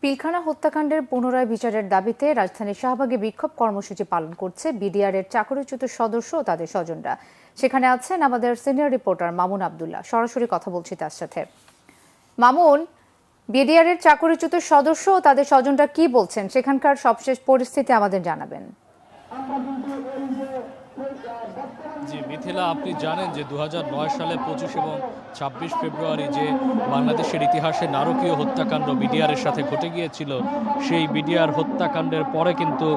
পিলখানা হত্যাকাণ্ডের পুনরায় বিচারের দাবিতে রাজধানীর শাহবাগে বিক্ষোভ কর্মসূচি পালন করছে বিডিআরের চাকরিচ্যুত সদস্য ও তাদের স্বজনরা। সেখানে আছেন আমাদের সিনিয়র রিপোর্টার মামুন আব্দুল্লাহ। সরাসরি কথা বলছি তার সাথে। মামুন, বিডিআরের চাকরিচ্যুত সদস্য ও তাদের স্বজনরা কি বলছেন, সেখানকার সবশেষ পরিস্থিতি আমাদের জানাবেন। জি মিথিলা, আপনি জানেন যে 2009 সালে 25 এবং 26 ফেব্রুয়ারি যে বাংলাদেশের ইতিহাসে নারকীয় হত্যাকাণ্ড বিডিআরের সাথে ঘটে গিয়েছিল, সেই বিডিআর হত্যাকাণ্ডের পরে কিন্তু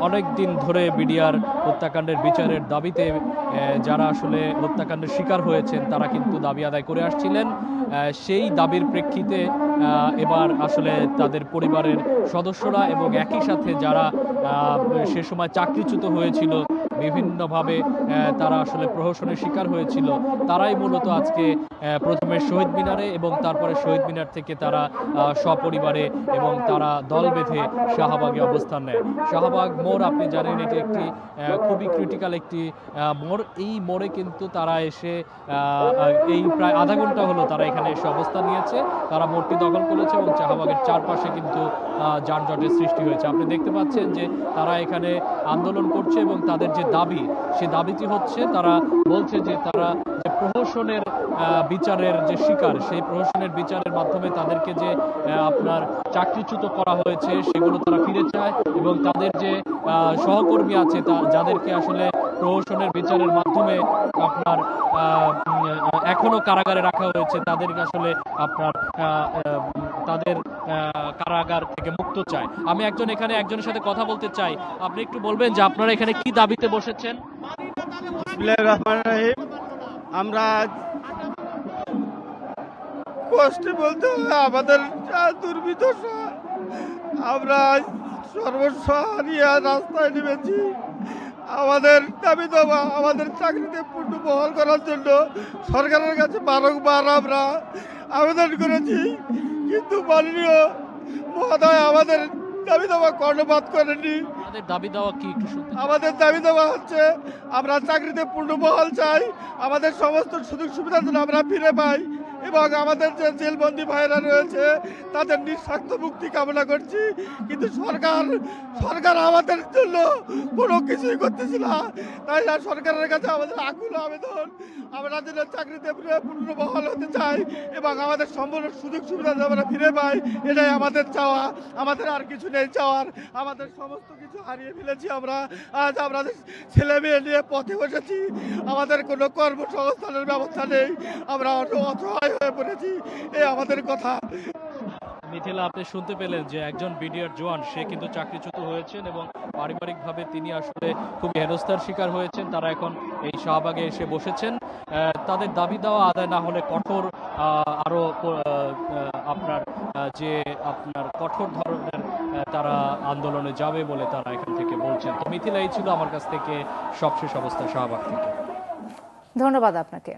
অনেক দিন ধরে বিডিআর হত্যাকাণ্ডের বিচারের দাবিতে যারা আসলে হত্যাকাণ্ডের শিকার হয়েছেন তারা কিন্তু দাবি আদায় করে আসছিলেন। সেই দাবির প্রেক্ষিতে এবার আসলে তাদের পরিবারের সদস্যরা এবং একই সাথে যারা সে সময় চাকরিচ্যুত হয়েছিল, বিভিন্নভাবে তারা আসলে প্রহসনের শিকার হয়েছিল, তারাই মূলত আজকে প্রথমে শহীদ মিনারে এবং তারপরে শহীদ মিনার থেকে তারা সপরিবারে এবং তারা দল বেঁধে শাহবাগে অবস্থান নেয়। শাহবাগ মোড়, আপনি জানেন, এটি একটি খুবই ক্রিটিক্যাল একটি মোড়। এই মোড়ে কিন্তু তারা এসে এই প্রায় আধা ঘন্টা হলো তারা এখানে এসে অবস্থান নিয়েছে। তারা মোড়টি দখল করেছে এবং শাহবাগের চারপাশে কিন্তু যানজটের সৃষ্টি হয়েছে। আপনি দেখতে পাচ্ছেন যে তারা এখানে আন্দোলন করছে এবং তাদের যে দাবি, সে দাবিটি হচ্ছে, তারা বলছে যে তারা যে প্রহসনের বিচারের যে শিকার, সেই প্রহসনের বিচারের মাধ্যমে তাদেরকে যে আপনার চাকরিচ্যুত করা হয়েছে সেগুলো তারা ফিরে চায় এবং তাদের যে সহকর্মী আছে যাদেরকে আসলে প্রহসনের বিচারের মাধ্যমে আপনার এখনো কারাগারে রাখা হয়েছে, তাদেরকে আসলে আপনার তাদের কারাগার থেকে মুক্ত চায়। আমি এখানে একজনের সাথে কথা বলতে চাই। আপনি একটু বলবেন যে আপনারা এখানে কি দাবিতে বসেছেন? আমরা কষ্টে বলতে আমাদের দুর্বিদশা, আমরা সর্বস্ব হারিয়ে রাস্তায় নেমেছি। আমাদের দাবি দেওয়া, আমাদের চাকরিতে পূর্ণ বহাল করার জন্য সরকারের কাছে বারংবার আমরা আবেদন করেছি, কিন্তু মাননীয় মহোদয় আমাদের দাবি দেওয়া কর্ণপাত করেনি। আমাদের দাবি দেওয়া কি একটু শুনতে? আমাদের দাবি দেওয়া হচ্ছে আমরা চাকরিতে পূর্ণ বহাল চাই, আমাদের সমস্ত সুযোগ সুবিধা যেন আমরা ফিরে পাই এবং আমাদের যে জেলবন্দি ভাইরা রয়েছে তাদের নিঃস্বার্থ মুক্তি কামনা করছি। কিন্তু সরকার আমাদের জন্য কোনো কিছুই করতেছে না। তাই সরকারের কাছে আমাদের আকুল আবেদন, আমরা যেন চাকরিতে পূর্ণ বহাল হতে চাই এবং আমাদের সম্পূর্ণ সুযোগ সুবিধা যেন আমরা ফিরে পাই, এটাই আমাদের চাওয়া। আমাদের আর কিছু নেই চাওয়ার। আমাদের সমস্ত কিছু হারিয়ে ফেলেছি আমরা। আজ আমরা ছেলে মেয়ে নিয়ে পথে বসেছি, আমাদের কোনো কর্মসংস্থানের ব্যবস্থা নেই, আমরা অসহায় হয়ে পড়েছি, এই আমাদের কথা। মিথিলা, আপনি শুনতে পেলেন যে একজন বিডিআর জওয়ান, সে কিন্তু চাকরিচ্যুত হয়েছেন এবং পারিবারিকভাবে তিনি আসলে খুবই হেনস্থার শিকার হয়েছেন। তারা এখন এই শাহবাগে এসে বসেছেন। তাদের দাবি দেওয়া আদায় না হলে কঠোর আরো আপনার কঠোর ধরনের তারা আন্দোলনে যাবে বলে তারা এখান থেকে বলছেন। তো মিথিলা, এই ছিল আমার কাছ থেকে সবশেষ অবস্থা শাহবাগ থেকে। ধন্যবাদ আপনাকে।